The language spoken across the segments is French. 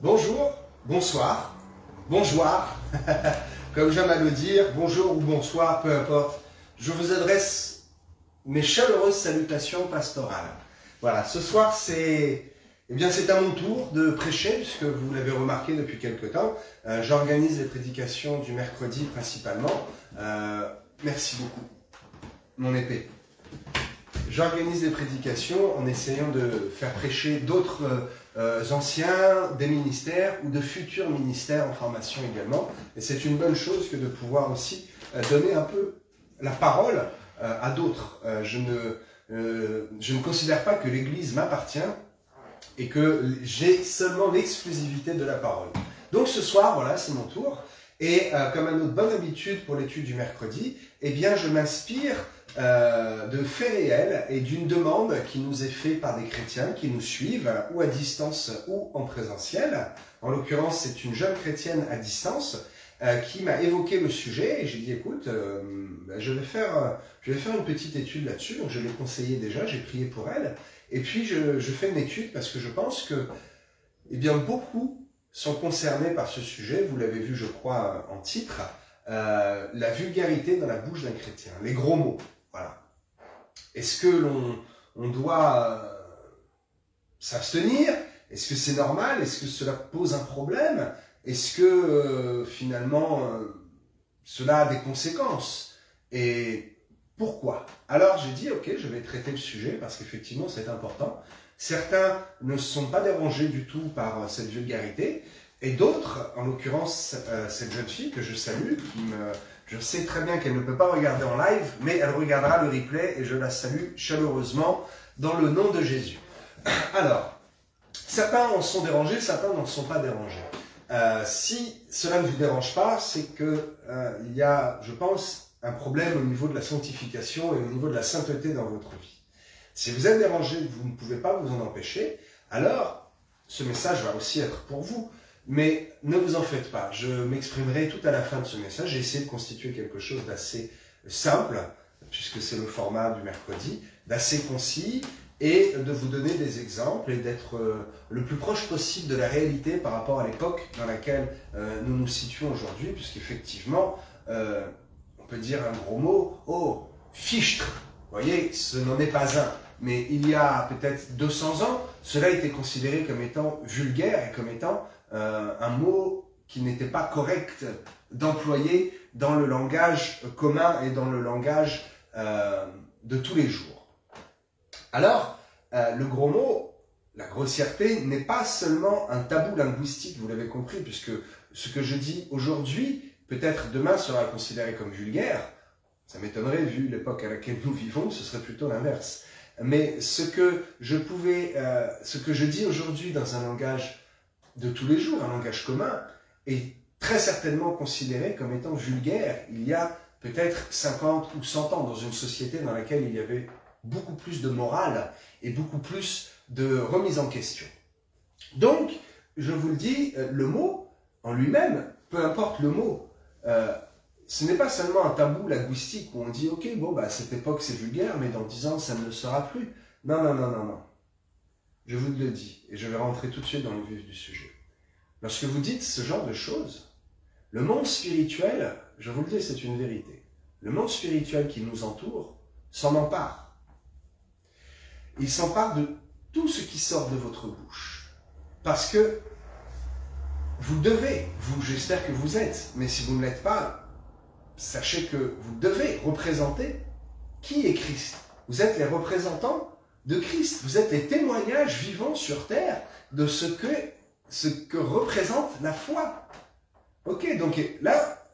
Bonjour, bonsoir, bonjour, comme j'aime à le dire, bonjour ou bonsoir, peu importe. Je vous adresse mes chaleureuses salutations pastorales. Voilà, ce soir c'est à mon tour de prêcher, puisque vous l'avez remarqué depuis quelque temps. J'organise les prédications du mercredi principalement. Merci beaucoup, mon épée. J'organise les prédications en essayant de faire prêcher d'autres anciens des ministères ou de futurs ministères en formation également. Et c'est une bonne chose que de pouvoir aussi donner un peu la parole à d'autres. Je ne considère pas que l'Église m'appartient et que j'ai seulement l'exclusivité de la parole. Donc ce soir, voilà, c'est mon tour. Et comme à notre bonne habitude pour l'étude du mercredi, eh bien je m'inspire de faits réels et d'une demande qui nous est faite par des chrétiens qui nous suivent, ou à distance ou en présentiel. En l'occurrence, c'est une jeune chrétienne à distance qui m'a évoqué le sujet et j'ai dit écoute, je vais faire une petite étude là-dessus. Donc je l'ai conseillé déjà, j'ai prié pour elle. Et puis je fais une étude parce que je pense que eh bien, beaucoup sont concernés par ce sujet. Vous l'avez vu, je crois, en titre, la vulgarité dans la bouche d'un chrétien, les gros mots. Voilà. Est-ce que l'on doit s'abstenir? Est-ce que c'est normal? Est-ce que cela pose un problème? Est-ce que finalement cela a des conséquences? Et pourquoi? Alors j'ai dit ok, je vais traiter le sujet parce qu'effectivement c'est important. Certains ne sont pas dérangés du tout par cette vulgarité et d'autres, en l'occurrence cette jeune fille que je salue, je sais très bien qu'elle ne peut pas regarder en live, mais elle regardera le replay et je la salue chaleureusement dans le nom de Jésus. Alors, certains en sont dérangés, certains n'en sont pas dérangés. Si cela ne vous dérange pas, c'est qu'il y a, je pense, un problème au niveau de la sanctification et au niveau de la sainteté dans votre vie. Si vous êtes dérangé, vous ne pouvez pas vous en empêcher, alors ce message va aussi être pour vous. Mais ne vous en faites pas, je m'exprimerai tout à la fin de ce message. J'ai essayé de constituer quelque chose d'assez simple, puisque c'est le format du mercredi, d'assez concis, et de vous donner des exemples et d'être le plus proche possible de la réalité par rapport à l'époque dans laquelle nous nous situons aujourd'hui, puisqu'effectivement, on peut dire un gros mot, oh, fichtre, vous voyez, ce n'en est pas un. Mais il y a peut-être 200 ans, cela était considéré comme étant vulgaire et comme étant un mot qui n'était pas correct d'employer dans le langage commun et dans le langage de tous les jours. Alors, le gros mot, la grossièreté, n'est pas seulement un tabou linguistique, vous l'avez compris, puisque ce que je dis aujourd'hui, peut-être demain sera considéré comme vulgaire. Ça m'étonnerait, vu l'époque à laquelle nous vivons, ce serait plutôt l'inverse. Mais ce que je dis aujourd'hui dans un langage de tous les jours, un langage commun, est très certainement considéré comme étant vulgaire il y a peut-être 50 ou 100 ans, dans une société dans laquelle il y avait beaucoup plus de morale et beaucoup plus de remise en question. Donc, je vous le dis, le mot en lui-même, peu importe le mot, ce n'est pas seulement un tabou linguistique où on dit « Ok, bon, bah, à cette époque c'est vulgaire, mais dans 10 ans ça ne le sera plus. » Non, non, non, non, non. Je vous le dis, et je vais rentrer tout de suite dans le vif du sujet. Lorsque vous dites ce genre de choses, le monde spirituel, je vous le dis, c'est une vérité. Le monde spirituel qui nous entoure s'en empare. Il s'empare de tout ce qui sort de votre bouche. Parce que vous devez, j'espère que vous êtes, mais si vous ne l'êtes pas, sachez que vous devez représenter qui est Christ. Vous êtes les représentants de Christ. Vous êtes les témoignages vivants sur terre de ce que représente la foi. Ok, donc là,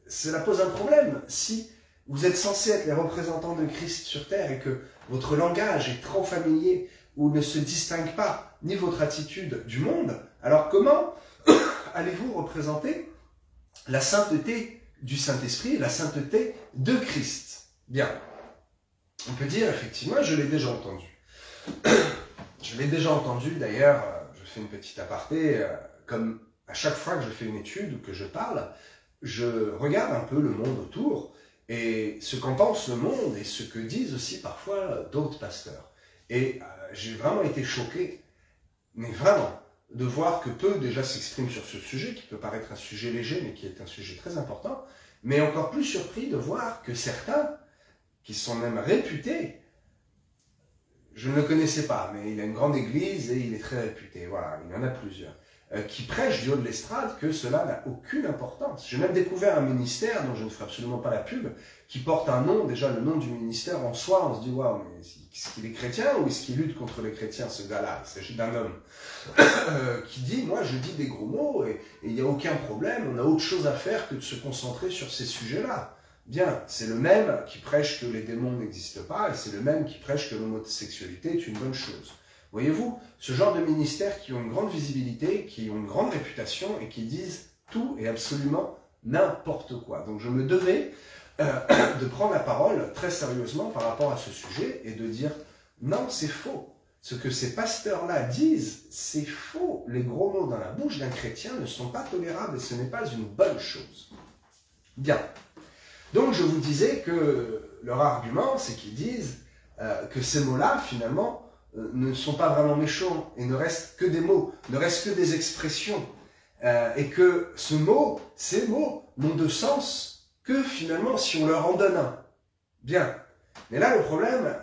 cela pose un problème. Si vous êtes censé être les représentants de Christ sur terre et que votre langage est trop familier ou ne se distingue pas ni votre attitude du monde, alors comment allez-vous représenter la sainteté du Saint-Esprit, la sainteté de Christ? Bien, on peut dire effectivement, je l'ai déjà entendu. Je l'ai déjà entendu d'ailleurs, je fais une petite aparté, comme à chaque fois que je fais une étude ou que je parle, je regarde un peu le monde autour et ce qu'en pense le monde et ce que disent aussi parfois d'autres pasteurs. Et j'ai vraiment été choqué, mais vraiment, de voir que peu déjà s'expriment sur ce sujet, qui peut paraître un sujet léger, mais qui est un sujet très important, mais encore plus surpris de voir que certains, qui sont même réputés, je ne le connaissais pas, mais il a une grande église et il est très réputé, voilà, il y en a plusieurs, qui prêchent du haut de l'estrade que cela n'a aucune importance. J'ai même découvert un ministère, dont je ne ferai absolument pas la pub, qui porte un nom, déjà le nom du ministère en soi, on se dit, waouh, mais est-ce qu'il est chrétien ou est-ce qu'il lutte contre les chrétiens, ce gars-là? Il s'agit d'un homme qui dit, moi je dis des gros mots et il n'y a aucun problème, on a autre chose à faire que de se concentrer sur ces sujets-là. Bien, c'est le même qui prêche que les démons n'existent pas et c'est le même qui prêche que l'homosexualité est une bonne chose. Voyez-vous, ce genre de ministères qui ont une grande visibilité, qui ont une grande réputation et qui disent tout et absolument n'importe quoi. Donc je me devais de prendre la parole très sérieusement par rapport à ce sujet et de dire non, c'est faux. Ce que ces pasteurs-là disent, c'est faux. Les gros mots dans la bouche d'un chrétien ne sont pas tolérables et ce n'est pas une bonne chose. Bien. Donc je vous disais que leur argument, c'est qu'ils disent que ces mots-là, finalement, ne sont pas vraiment méchants et ne restent que des mots, ne restent que des expressions. Et que ces mots n'ont de sens que finalement si on leur en donne un. Bien. Mais là, le problème,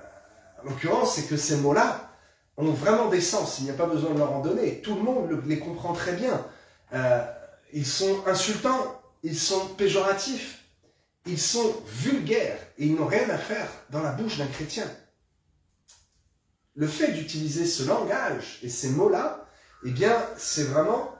en l'occurrence, c'est que ces mots-là ont vraiment des sens. Il n'y a pas besoin de leur en donner. Tout le monde les comprend très bien. Ils sont insultants, ils sont péjoratifs. Ils sont vulgaires et ils n'ont rien à faire dans la bouche d'un chrétien. Le fait d'utiliser ce langage et ces mots-là, eh bien, c'est vraiment,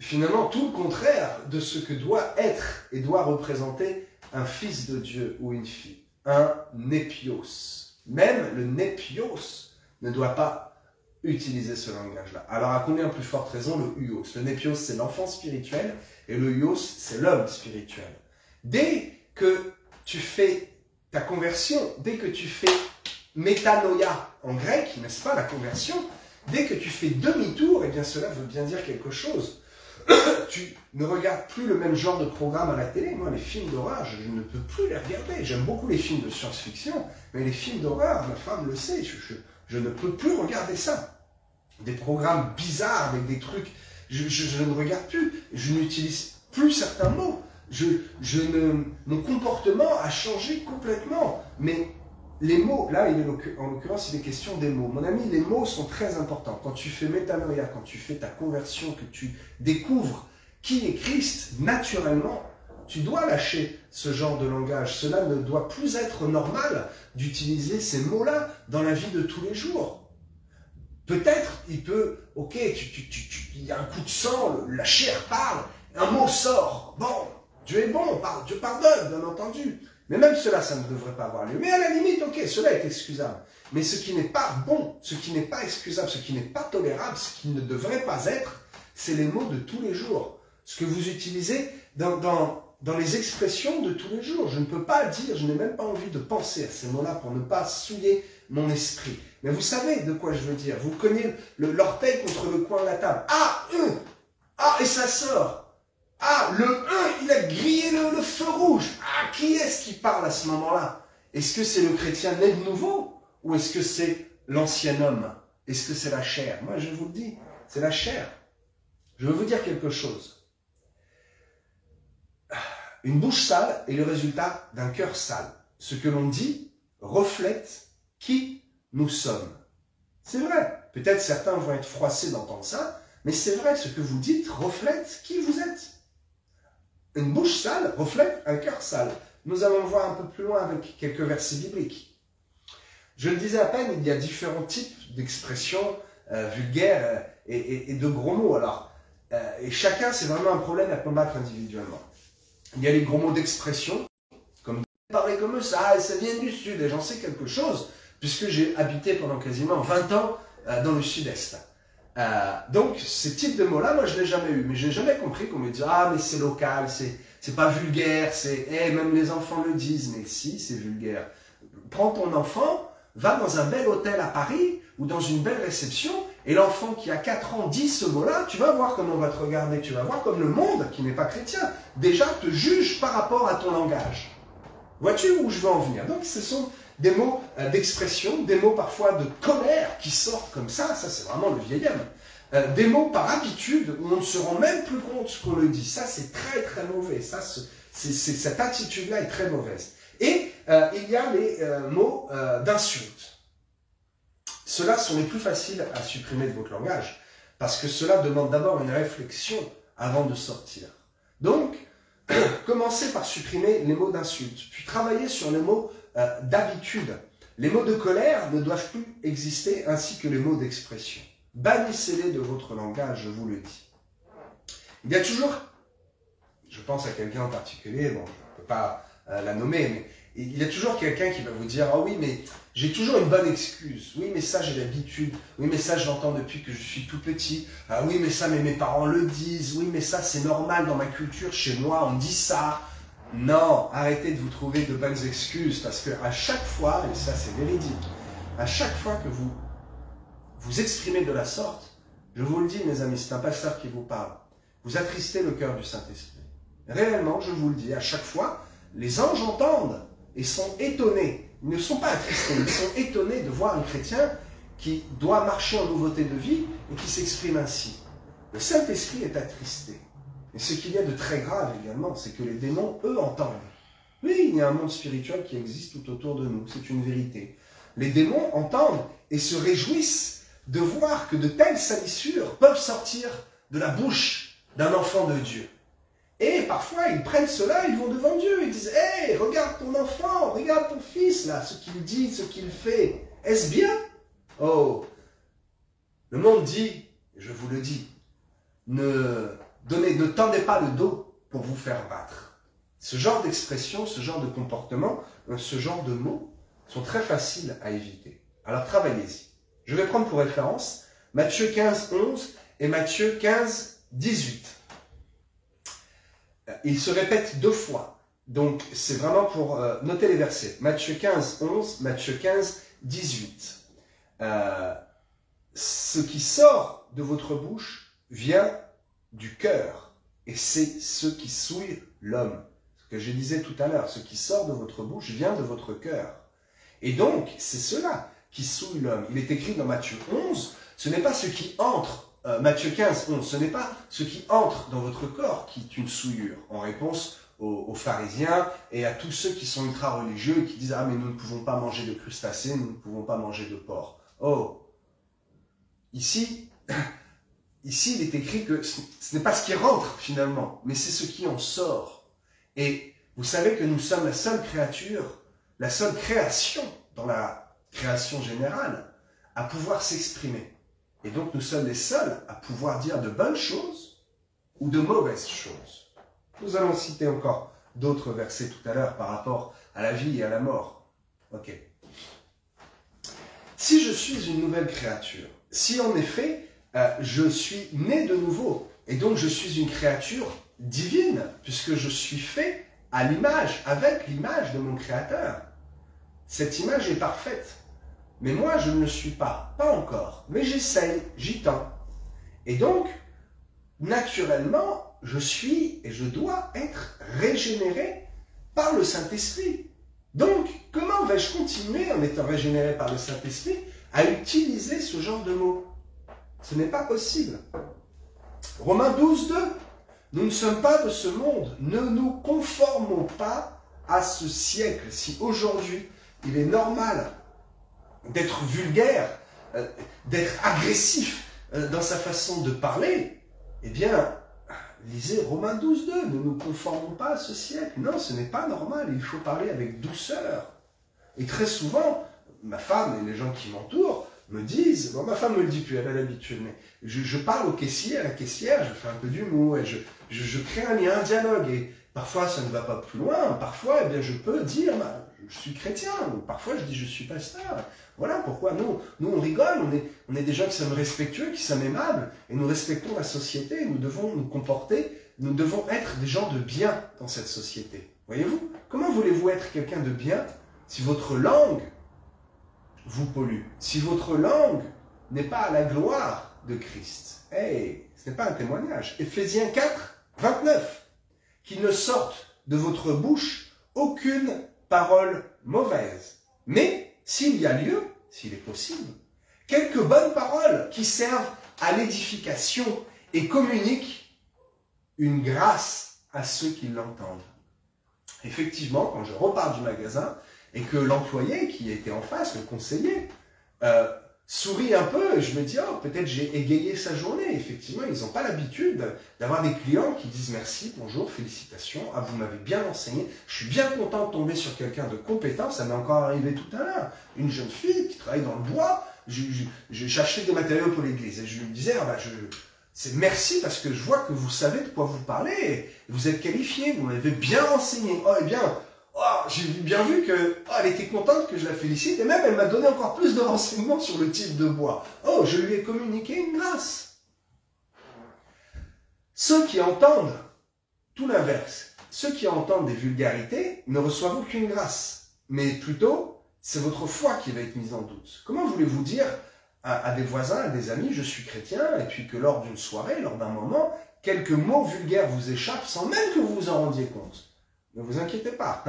finalement, tout le contraire de ce que doit être et doit représenter un fils de Dieu ou une fille. Un népios. Même le népios ne doit pas utiliser ce langage-là. Alors, à combien plus forte raison le huios? Le népios, c'est l'enfant spirituel et le huios, c'est l'homme spirituel. Dès que tu fais ta conversion, dès que tu fais métanoïa en grec, n'est-ce pas, la conversion, dès que tu fais demi-tour, eh bien cela veut bien dire quelque chose. Tu ne regardes plus le même genre de programme à la télé. Moi, les films d'horreur, je ne peux plus les regarder. J'aime beaucoup les films de science-fiction, mais les films d'horreur, ma femme le sait, je ne peux plus regarder ça. Des programmes bizarres avec des trucs, je ne regarde plus, je n'utilise plus certains mots. Mon comportement a changé complètement. Mais les mots, là, en l'occurrence, il est question des mots. Mon ami, les mots sont très importants. Quand tu fais métanoïa, quand tu fais ta conversion, que tu découvres qui est Christ, naturellement, tu dois lâcher ce genre de langage. Cela ne doit plus être normal d'utiliser ces mots-là dans la vie de tous les jours. Peut-être, il peut, ok, il y a un coup de sang, la chair parle, un mot sort. Bon, Dieu est bon, Dieu pardonne, bien entendu. Mais même cela, ça ne devrait pas avoir lieu. Mais à la limite, ok, cela est excusable. Mais ce qui n'est pas bon, ce qui n'est pas excusable, ce qui n'est pas tolérable, ce qui ne devrait pas être, c'est les mots de tous les jours. Ce que vous utilisez dans les expressions de tous les jours. Je ne peux pas dire, je n'ai même pas envie de penser à ces mots-là pour ne pas souiller mon esprit. Mais vous savez de quoi je veux dire. Vous cognez l'orteil contre le coin de la table. Ah, ah, et ça sort. Ah, le 1, il a grillé le feu rouge. Ah, qui est-ce qui parle à ce moment-là? Est-ce que c'est le chrétien né de nouveau? Ou est-ce que c'est l'ancien homme? Est-ce que c'est la chair? Moi, je vous le dis, c'est la chair. Je veux vous dire quelque chose. Une bouche sale est le résultat d'un cœur sale. Ce que l'on dit reflète qui nous sommes. C'est vrai. Peut-être certains vont être froissés d'entendre ça, mais c'est vrai, ce que vous dites reflète qui vous êtes. Une bouche sale reflète un cœur sale. Nous allons le voir un peu plus loin avec quelques versets bibliques. Je le disais à peine, il y a différents types d'expressions vulgaires et de gros mots. Alors, et chacun, c'est vraiment un problème à combattre individuellement. Il y a les gros mots d'expression, comme parler comme ça, et ça vient du sud, et j'en sais quelque chose, puisque j'ai habité pendant quasiment 20 ans dans le sud-est. Donc, ces types de mots-là, moi, je ne l'ai jamais eu. Mais je n'ai jamais compris qu'on me dise « Ah, mais c'est local, c'est pas vulgaire, même les enfants le disent. » Mais si, c'est vulgaire. Prends ton enfant, va dans un bel hôtel à Paris, ou dans une belle réception, et l'enfant qui a 4 ans dit ce mot-là, tu vas voir comment on va te regarder. Tu vas voir comme le monde, qui n'est pas chrétien, déjà te juge par rapport à ton langage. Vois-tu où je veux en venir? Donc, ce sont des mots d'expression, des mots parfois de colère qui sortent comme ça c'est vraiment le vieil homme. des mots par habitude où on ne se rend même plus compte ce qu'on le dit. Ça, c'est très très mauvais. Ça, cette attitude-là est très mauvaise. Et il y a les mots d'insulte. Ceux-là sont les plus faciles à supprimer de votre langage parce que cela demande d'abord une réflexion avant de sortir. Donc, commencez par supprimer les mots d'insulte, puis travaillez sur les mots d'habitude. Les mots de colère ne doivent plus exister, ainsi que les mots d'expression. Bannissez-les de votre langage, je vous le dis. Il y a toujours, je pense à quelqu'un en particulier, bon, je ne peux pas la nommer, mais il y a toujours quelqu'un qui va vous dire « Ah oui, mais j'ai toujours une bonne excuse. Oui, mais ça, j'ai l'habitude. Oui, mais ça, je l'entends depuis que je suis tout petit. Ah oui, mais ça, mais mes parents le disent. Oui, mais ça, c'est normal dans ma culture. Chez moi, on dit ça. » Non, arrêtez de vous trouver de bonnes excuses parce qu'à chaque fois, et ça, c'est véridique, à chaque fois que vous vous exprimez de la sorte, je vous le dis, mes amis, c'est un pasteur qui vous parle, vous attristez le cœur du Saint-Esprit. Réellement, je vous le dis, à chaque fois, les anges entendent et sont étonnés. Ils ne sont pas attristés, ils sont étonnés de voir un chrétien qui doit marcher en nouveauté de vie et qui s'exprime ainsi. Le Saint-Esprit est attristé. Et ce qu'il y a de très grave également, c'est que les démons, eux, entendent. Oui, il y a un monde spirituel qui existe tout autour de nous, c'est une vérité. Les démons entendent et se réjouissent de voir que de telles salissures peuvent sortir de la bouche d'un enfant de Dieu. Et parfois, ils prennent cela, ils vont devant Dieu, ils disent « Hey, regarde ton enfant, regarde ton fils, là, ce qu'il dit, ce qu'il fait. Est-ce bien ?» Oh, le monde dit, je vous le dis, ne tendez pas le dos pour vous faire battre. Ce genre d'expression, ce genre de comportement, ce genre de mots sont très faciles à éviter. Alors travaillez-y. Je vais prendre pour référence Matthieu 15, 11 et Matthieu 15, 18. Il se répète 2 fois. Donc, c'est vraiment pour noter les versets. Matthieu 15, 11, Matthieu 15, 18. Ce qui sort de votre bouche vient du cœur. Et c'est ce qui souille l'homme. Ce que je disais tout à l'heure, ce qui sort de votre bouche vient de votre cœur. Et donc, c'est cela qui souille l'homme. Il est écrit dans Matthieu 11, ce n'est pas ce qui entre Matthieu 15, 11, ce n'est pas ce qui entre dans votre corps qui est une souillure, en réponse aux pharisiens et à tous ceux qui sont ultra-religieux et qui disent « Ah, mais nous ne pouvons pas manger de crustacés, nous ne pouvons pas manger de porc. » Oh, ici, il est écrit que ce n'est pas ce qui rentre finalement, mais c'est ce qui en sort. Et vous savez que nous sommes la seule créature, la seule création dans la création générale à pouvoir s'exprimer. Et donc, nous sommes les seuls à pouvoir dire de bonnes choses ou de mauvaises choses. Nous allons citer encore d'autres versets tout à l'heure par rapport à la vie et à la mort. Ok. Si je suis une nouvelle créature, si en effet, je suis né de nouveau, et donc je suis une créature divine, puisque je suis fait à l'image, avec l'image de mon Créateur. Cette image est parfaite. Mais moi, je ne le suis pas encore. Mais j'essaye, j'y tends. Et donc, naturellement, je suis et je dois être régénéré par le Saint-Esprit. Donc, comment vais-je continuer, en étant régénéré par le Saint-Esprit, à utiliser ce genre de mots? Ce n'est pas possible. Romains 12, 2. Nous ne sommes pas de ce monde. Ne nous conformons pas à ce siècle. Si aujourd'hui, il est normal d'être vulgaire, d'être agressif dans sa façon de parler, eh bien, lisez Romains 12, 2. Ne nous conformons pas à ce siècle. Non, ce n'est pas normal. Il faut parler avec douceur. Et très souvent, ma femme et les gens qui m'entourent me disent, bon, ma femme me le dit plus, elle a l'habitude, mais je parle au caissier, à la caissière, je fais un peu d'humour et je crée un lien, un dialogue. Et parfois, ça ne va pas plus loin. Parfois, eh bien, je peux dire, je suis chrétien. Ou parfois, je dis, je suis pasteur. Voilà pourquoi nous on rigole. On est des gens qui sommes respectueux, qui sommes aimables. Et nous respectons la société. Nous devons nous comporter. Nous devons être des gens de bien dans cette société. Voyez-vous? Comment voulez-vous être quelqu'un de bien si votre langue vous pollue? Si votre langue n'est pas à la gloire de Christ? Hey, ce n'est pas un témoignage. Éphésiens 4, 29. Qu'il ne sorte de votre bouche aucune parole mauvaise. Mais, s'il y a lieu, s'il est possible, quelques bonnes paroles qui servent à l'édification et communique une grâce à ceux qui l'entendent. Effectivement, quand je repars du magasin et que l'employé qui était en face, le conseiller, sourit un peu, et je me dis, oh, peut-être j'ai égayé sa journée. Effectivement, ils n'ont pas l'habitude d'avoir des clients qui disent merci, bonjour, félicitations, ah, vous m'avez bien enseigné. Je suis bien content de tomber sur quelqu'un de compétent, ça m'est encore arrivé tout à l'heure. Une jeune fille qui travaille dans le bois, j'achetais des matériaux pour l'église, et je lui disais, ah, bah, c'est merci parce que je vois que vous savez de quoi vous parlez, et vous êtes qualifié, vous m'avez bien enseigné. Oh, eh bien, oh, j'ai bien vu que elle était contente que je la félicite, et même elle m'a donné encore plus de renseignements sur le type de bois. Oh, je lui ai communiqué une grâce. Ceux qui entendent tout l'inverse, ceux qui entendent des vulgarités ne reçoivent aucune grâce, mais plutôt c'est votre foi qui va être mise en doute. Comment voulez-vous dire à des voisins, à des amis, je suis chrétien, et puis que lors d'une soirée, lors d'un moment, quelques mots vulgaires vous échappent sans même que vous vous en rendiez compte? Ne vous inquiétez pas.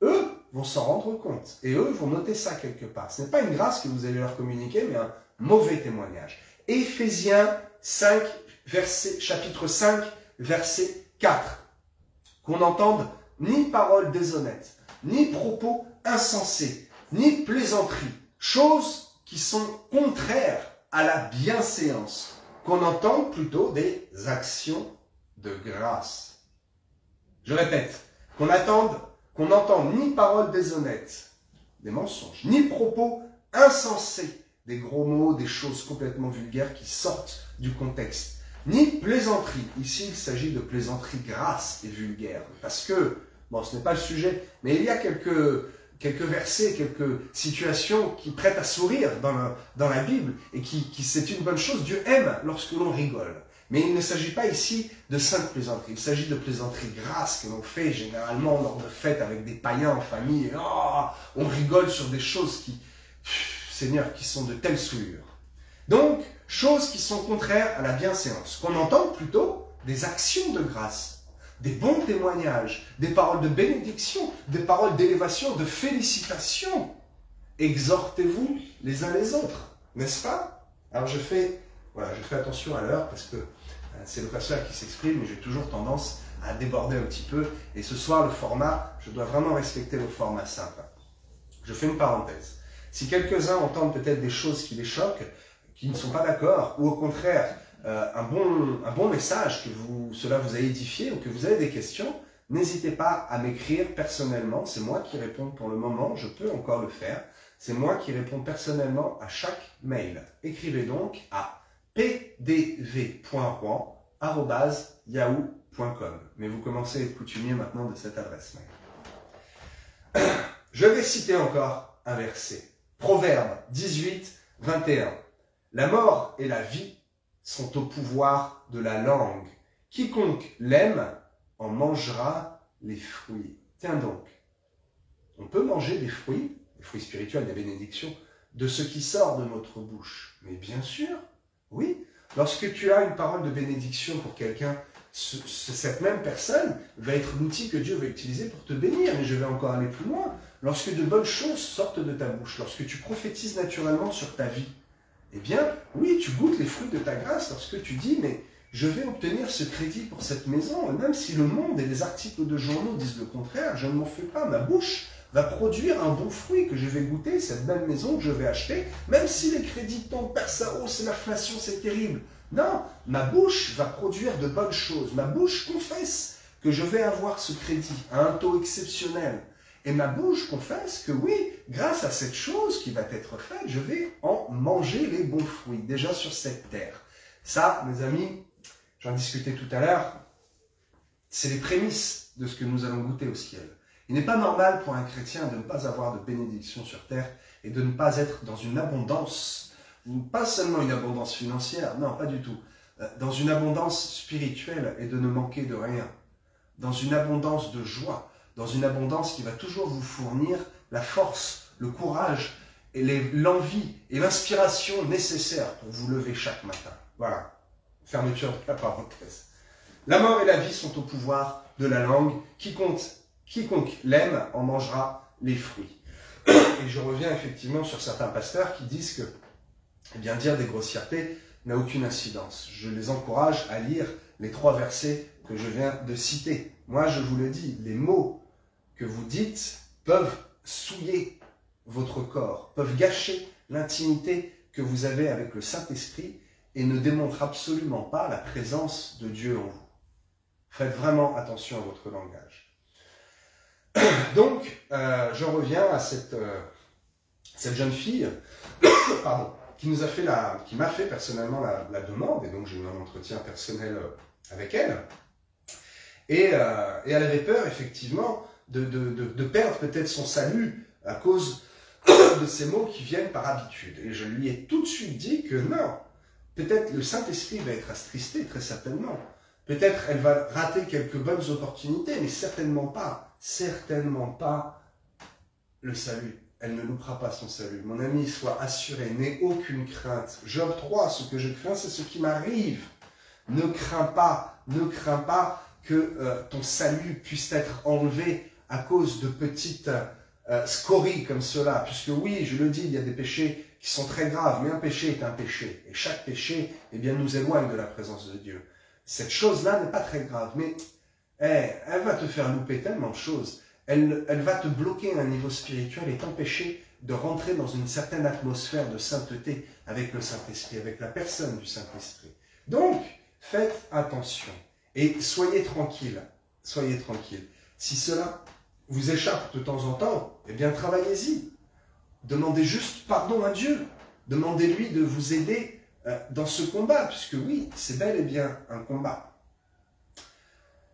Eux vont s'en rendre compte. Et eux vont noter ça quelque part. Ce n'est pas une grâce que vous allez leur communiquer, mais un mauvais témoignage. Éphésiens 5, chapitre 5, verset 4. Qu'on n'entende ni paroles déshonnêtes, ni propos insensés, ni plaisanteries. Choses qui sont contraires à la bienséance. Qu'on entende plutôt des actions de grâce. Je répète. Qu'on n'entende ni paroles déshonnêtes, des mensonges, ni propos insensés, des gros mots, des choses complètement vulgaires qui sortent du contexte, ni plaisanterie. Ici, il s'agit de plaisanterie grasse et vulgaire, parce que, bon, ce n'est pas le sujet, mais il y a quelques versets, quelques situations qui prêtent à sourire dans la Bible, et qui c'est une bonne chose. Dieu aime lorsque l'on rigole. Mais il ne s'agit pas ici de sainte plaisanterie, il s'agit de plaisanterie grasse que l'on fait généralement lors de fêtes avec des païens en famille. Et oh, on rigole sur des choses Seigneur, qui sont de telle souillure. Donc, choses qui sont contraires à la bienséance. Qu'on entende plutôt des actions de grâce, des bons témoignages, des paroles de bénédiction, des paroles d'élévation, de félicitations. Exhortez-vous les uns les autres, n'est-ce pas? Alors je fais attention à l'heure parce que c'est le pasteur qui s'exprime, mais j'ai toujours tendance à déborder un petit peu. Et ce soir, le format, je dois vraiment respecter le format simple. Je fais une parenthèse. Si quelques-uns entendent peut-être des choses qui les choquent, qui ne sont pas d'accord, ou au contraire, un bon message, que cela vous a édifié, ou que vous avez des questions, n'hésitez pas à m'écrire personnellement. C'est moi qui réponds pour le moment, je peux encore le faire. C'est moi qui réponds personnellement à chaque mail. Écrivez donc à pdv.rouen@yahoo.com. Mais vous commencez à être coutumier maintenant de cette adresse mail. Je vais citer encore un verset. Proverbe 18, 21. La mort et la vie sont au pouvoir de la langue. Quiconque l'aime en mangera les fruits. Tiens donc, on peut manger des fruits spirituels, des bénédictions, de ce qui sort de notre bouche. Mais bien sûr, oui, lorsque tu as une parole de bénédiction pour quelqu'un, cette même personne va être l'outil que Dieu va utiliser pour te bénir. Mais je vais encore aller plus loin. Lorsque de bonnes choses sortent de ta bouche, lorsque tu prophétises naturellement sur ta vie, eh bien, oui, tu goûtes les fruits de ta grâce lorsque tu dis, mais je vais obtenir ce crédit pour cette maison, et même si le monde et les articles de journaux disent le contraire, je ne m'en fais pas, ma bouche va produire un bon fruit que je vais goûter, cette belle maison que je vais acheter, même si les crédits tombent par sa hausse, c'est l'inflation, c'est terrible. Non, ma bouche va produire de bonnes choses. Ma bouche confesse que je vais avoir ce crédit à un taux exceptionnel. Et ma bouche confesse que oui, grâce à cette chose qui va être faite, je vais en manger les bons fruits, déjà sur cette terre. Ça, mes amis, j'en discutais tout à l'heure, c'est les prémices de ce que nous allons goûter au ciel. Il n'est pas normal pour un chrétien de ne pas avoir de bénédiction sur terre et de ne pas être dans une abondance, pas seulement une abondance financière, non, pas du tout, dans une abondance spirituelle et de ne manquer de rien, dans une abondance de joie, dans une abondance qui va toujours vous fournir la force, le courage, et l'envie et l'inspiration nécessaires pour vous lever chaque matin. Voilà, fermeture de la parenthèse. La mort et la vie sont au pouvoir de la langue. Quiconque l'aime en mangera les fruits. Et je reviens effectivement sur certains pasteurs qui disent que, eh bien, dire des grossièretés, n'a aucune incidence. Je les encourage à lire les 3 versets que je viens de citer. Moi, je vous le dis, les mots que vous dites peuvent souiller votre corps, peuvent gâcher l'intimité que vous avez avec le Saint-Esprit et ne démontrent absolument pas la présence de Dieu en vous. Faites vraiment attention à votre langage. Donc, je reviens à cette jeune fille pardon, qui m'a fait personnellement la demande, et donc j'ai eu un entretien personnel avec elle. Et elle avait peur, effectivement, de perdre peut-être son salut à cause de ces mots qui viennent par habitude. Et je lui ai tout de suite dit que non, peut-être le Saint-Esprit va être attristé, très certainement. Peut-être elle va rater quelques bonnes opportunités, mais certainement pas le salut. Elle ne loupera pas son salut. Mon ami, sois assuré, n'aie aucune crainte. Job 3, ce que je crains, c'est ce qui m'arrive. Ne crains pas que ton salut puisse être enlevé à cause de petites scories comme cela. Puisque oui, je le dis, il y a des péchés qui sont très graves, mais un péché est un péché. Et chaque péché, eh bien, nous éloigne de la présence de Dieu. Cette chose-là n'est pas très grave, mais elle va te faire louper tellement de choses. Elle va te bloquer à un niveau spirituel et t'empêcher de rentrer dans une certaine atmosphère de sainteté avec le Saint-Esprit, avec la personne du Saint-Esprit. Donc, faites attention et soyez tranquille. Soyez tranquille. Si cela vous échappe de temps en temps, eh bien, travaillez-y. Demandez juste pardon à Dieu. Demandez-lui de vous aider dans ce combat, puisque oui, c'est bel et bien un combat.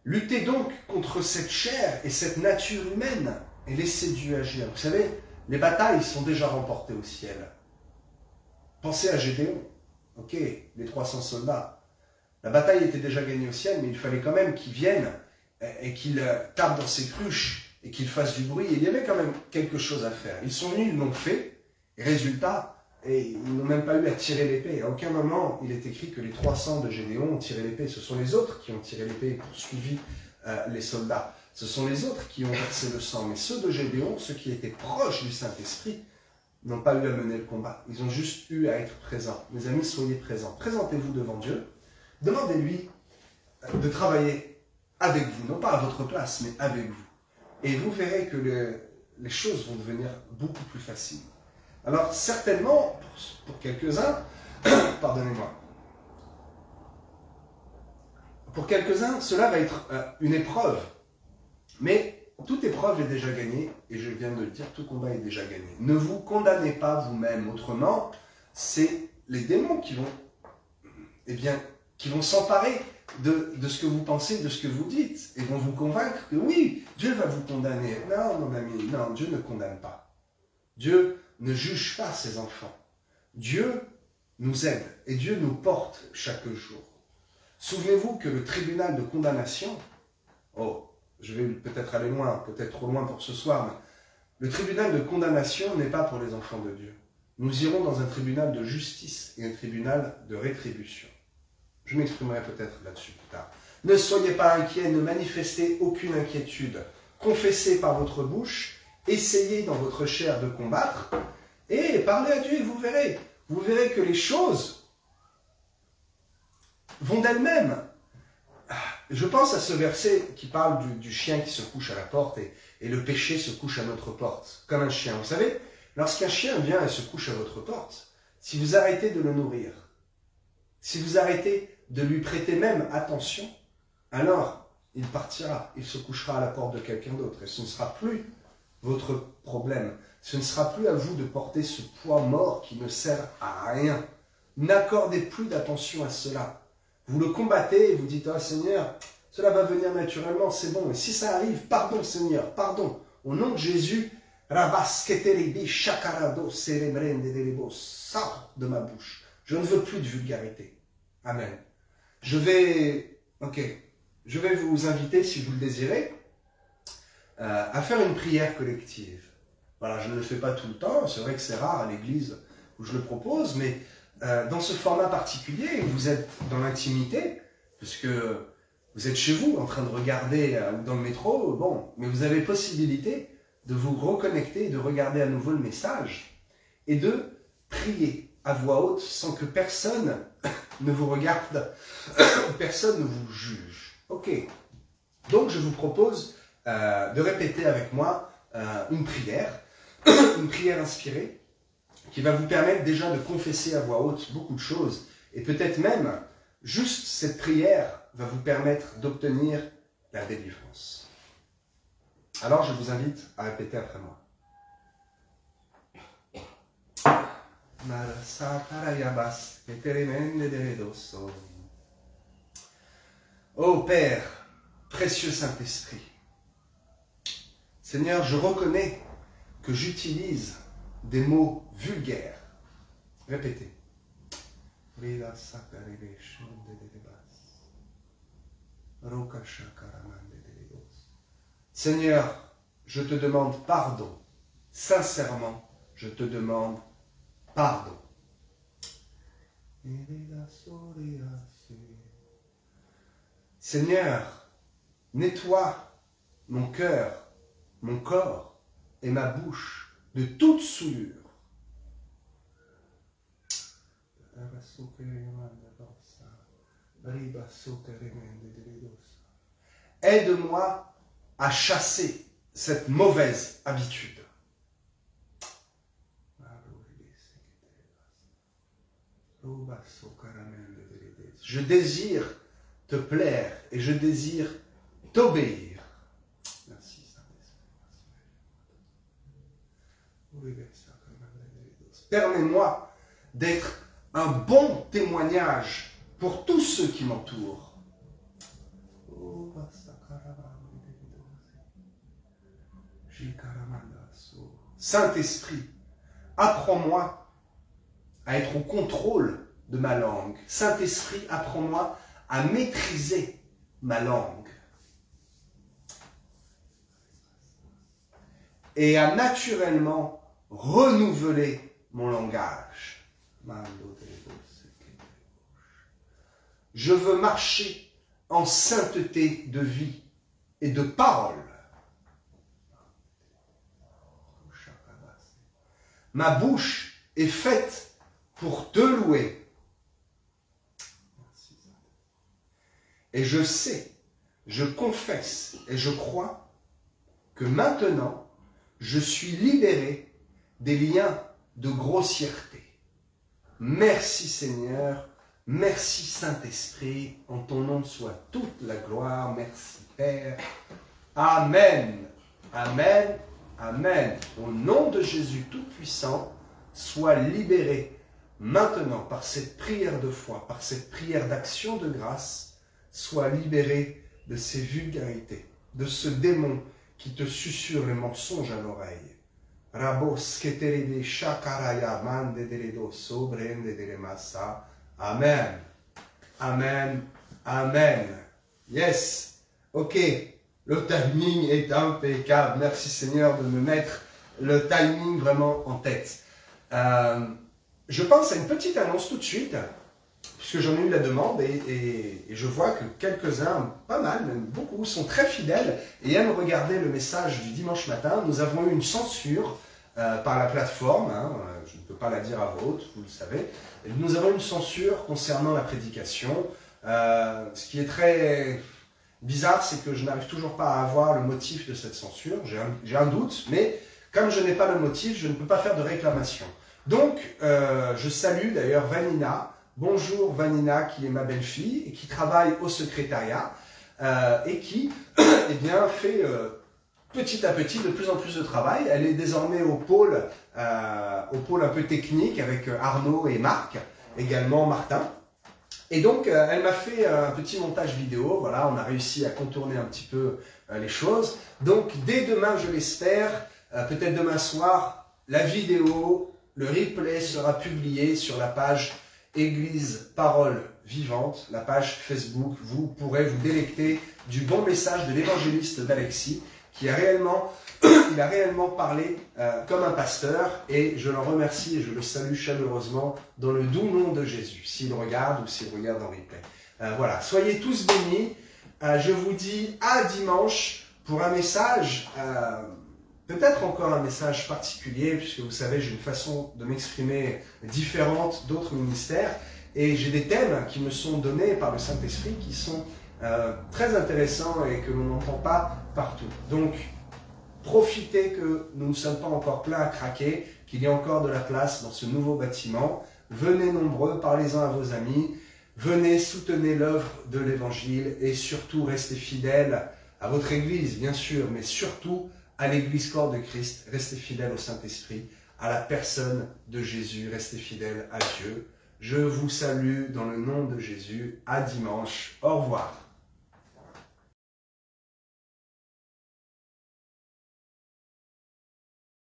Luttez donc contre cette chair et cette nature humaine et laissez Dieu agir. Vous savez, les batailles sont déjà remportées au ciel. Pensez à Gédéon, ok, les 300 soldats. La bataille était déjà gagnée au ciel, mais il fallait quand même qu'ils viennent et qu'ils tapent dans ses cruches et qu'ils fassent du bruit. Et il y avait quand même quelque chose à faire. Ils sont venus, ils l'ont fait, et résultat, ils n'ont même pas eu à tirer l'épée. À aucun moment, il est écrit que les 300 de Gédéon ont tiré l'épée. Ce sont les autres qui ont tiré l'épée et poursuivi les soldats. Ce sont les autres qui ont versé le sang. Mais ceux de Gédéon, ceux qui étaient proches du Saint-Esprit, n'ont pas eu à mener le combat. Ils ont juste eu à être présents. Mes amis, soyez présents. Présentez-vous devant Dieu. Demandez-lui de travailler avec vous. Non pas à votre place, mais avec vous. Et vous verrez que les choses vont devenir beaucoup plus faciles. Alors, certainement, pour quelques-uns, pardonnez-moi, pour quelques-uns, cela va être une épreuve. Mais toute épreuve est déjà gagnée, et je viens de le dire, tout combat est déjà gagné. Ne vous condamnez pas vous-même, autrement, c'est les démons qui vont s'emparer de ce que vous pensez, de ce que vous dites, et vont vous convaincre que oui, Dieu va vous condamner. Non, mon ami, non, Dieu ne condamne pas. Dieu ne juge pas ses enfants. Dieu nous aide et Dieu nous porte chaque jour. Souvenez-vous que le tribunal de condamnation, je vais peut-être aller loin, peut-être trop loin pour ce soir, mais le tribunal de condamnation n'est pas pour les enfants de Dieu. Nous irons dans un tribunal de justice et un tribunal de rétribution. Je m'exprimerai peut-être là-dessus plus tard. Ne soyez pas inquiets, ne manifestez aucune inquiétude. Confessez par votre bouche, essayez dans votre chair de combattre, et parlez à Dieu et vous verrez. Vous verrez que les choses vont d'elles-mêmes. Je pense à ce verset qui parle du chien qui se couche à la porte et le péché se couche à notre porte, comme un chien. Vous savez, lorsqu'un chien vient et se couche à votre porte, si vous arrêtez de le nourrir, si vous arrêtez de lui prêter même attention, alors il partira, il se couchera à la porte de quelqu'un d'autre et ce ne sera plus votre problème. Ce ne sera plus à vous de porter ce poids mort qui ne sert à rien. N'accordez plus d'attention à cela. Vous le combattez et vous dites « Ah Seigneur, cela va venir naturellement, c'est bon. Et si ça arrive, pardon Seigneur, pardon. Au nom de Jésus, sors de ma bouche. Je ne veux plus de vulgarité. Amen. Je vais vous inviter, si vous le désirez, à faire une prière collective. Voilà, je ne le fais pas tout le temps, c'est vrai que c'est rare à l'église où je le propose, mais dans ce format particulier, vous êtes dans l'intimité, puisque vous êtes chez vous en train de regarder dans le métro, bon, mais vous avez possibilité de vous reconnecter, de regarder à nouveau le message et de prier à voix haute sans que personne ne vous regarde, personne ne vous juge. Ok. Donc je vous propose de répéter avec moi une prière inspirée, qui va vous permettre déjà de confesser à voix haute beaucoup de choses, et peut-être même, juste cette prière va vous permettre d'obtenir la délivrance. Alors je vous invite à répéter après moi. Ô Père, précieux Saint-Esprit, Seigneur, je reconnais que j'utilise des mots vulgaires. Répétez. Seigneur, je te demande pardon. Sincèrement, je te demande pardon. Seigneur, nettoie mon cœur, mon corps et ma bouche de toute souillure. Aide-moi à chasser cette mauvaise habitude. Je désire te plaire et je désire t'obéir. Merci Saint-Esprit. Permets-moi d'être un bon témoignage pour tous ceux qui m'entourent. Saint-Esprit, apprends-moi à être au contrôle de ma langue. Saint-Esprit, apprends-moi à maîtriser ma langue. Et à naturellement renouveler mon langage. Je veux marcher en sainteté de vie et de parole. Ma bouche est faite pour te louer. Et je sais, je confesse et je crois que maintenant, je suis libéré des liens de grossièreté. Merci Seigneur, merci Saint-Esprit, en ton nom soit toute la gloire, merci Père. Amen, Amen, Amen. Au nom de Jésus Tout-Puissant, sois libéré maintenant par cette prière de foi, par cette prière d'action de grâce, sois libéré de ces vulgarités, de ce démon qui te susurre les mensonges à l'oreille. Amen. Amen. Amen. Yes. Ok. Le timing est impeccable. Merci Seigneur de me mettre le timing vraiment en tête. Je pense à une petite annonce tout de suite, puisque j'en ai eu la demande et je vois que quelques-uns, pas mal, même beaucoup, sont très fidèles et aiment regarder le message du dimanche matin. Nous avons eu une censure par la plateforme, hein, je ne peux pas la dire à voix haute, vous le savez. Nous avons une censure concernant la prédication. Ce qui est très bizarre, c'est que je n'arrive toujours pas à avoir le motif de cette censure. J'ai un doute, mais comme je n'ai pas le motif, je ne peux pas faire de réclamation. Donc, je salue d'ailleurs Vanina. Bonjour Vanina, qui est ma belle-fille et qui travaille au secrétariat et qui eh bien, fait petit à petit de plus en plus de travail. Elle est désormais au pôle un peu technique avec Arnaud et Marc, également Martin. Et donc, elle m'a fait un petit montage vidéo. Voilà, on a réussi à contourner un petit peu les choses. Donc, dès demain, je l'espère, peut-être demain soir, la vidéo, le replay sera publié sur la page Église Parole Vivante, la page Facebook. Vous pourrez vous délecter du bon message de l'évangéliste d'Alexis, qui a réellement, il a réellement parlé comme un pasteur, et je le remercie et je le salue chaleureusement dans le doux nom de Jésus, s'il regarde ou s'il regarde en replay. Voilà, soyez tous bénis. Je vous dis à dimanche pour un message peut-être encore un message particulier, puisque vous savez, j'ai une façon de m'exprimer différente d'autres ministères, et j'ai des thèmes qui me sont donnés par le Saint-Esprit qui sont très intéressants et que l'on n'entend pas partout. Donc, profitez que nous ne sommes pas encore pleins à craquer, qu'il y a encore de la place dans ce nouveau bâtiment. Venez nombreux, parlez-en à vos amis, venez, soutenez l'œuvre de l'Évangile et surtout restez fidèles à votre Église, bien sûr, mais surtout à l'Église corps de Christ. Restez fidèles au Saint-Esprit, à la personne de Jésus, restez fidèles à Dieu. Je vous salue dans le nom de Jésus. À dimanche. Au revoir.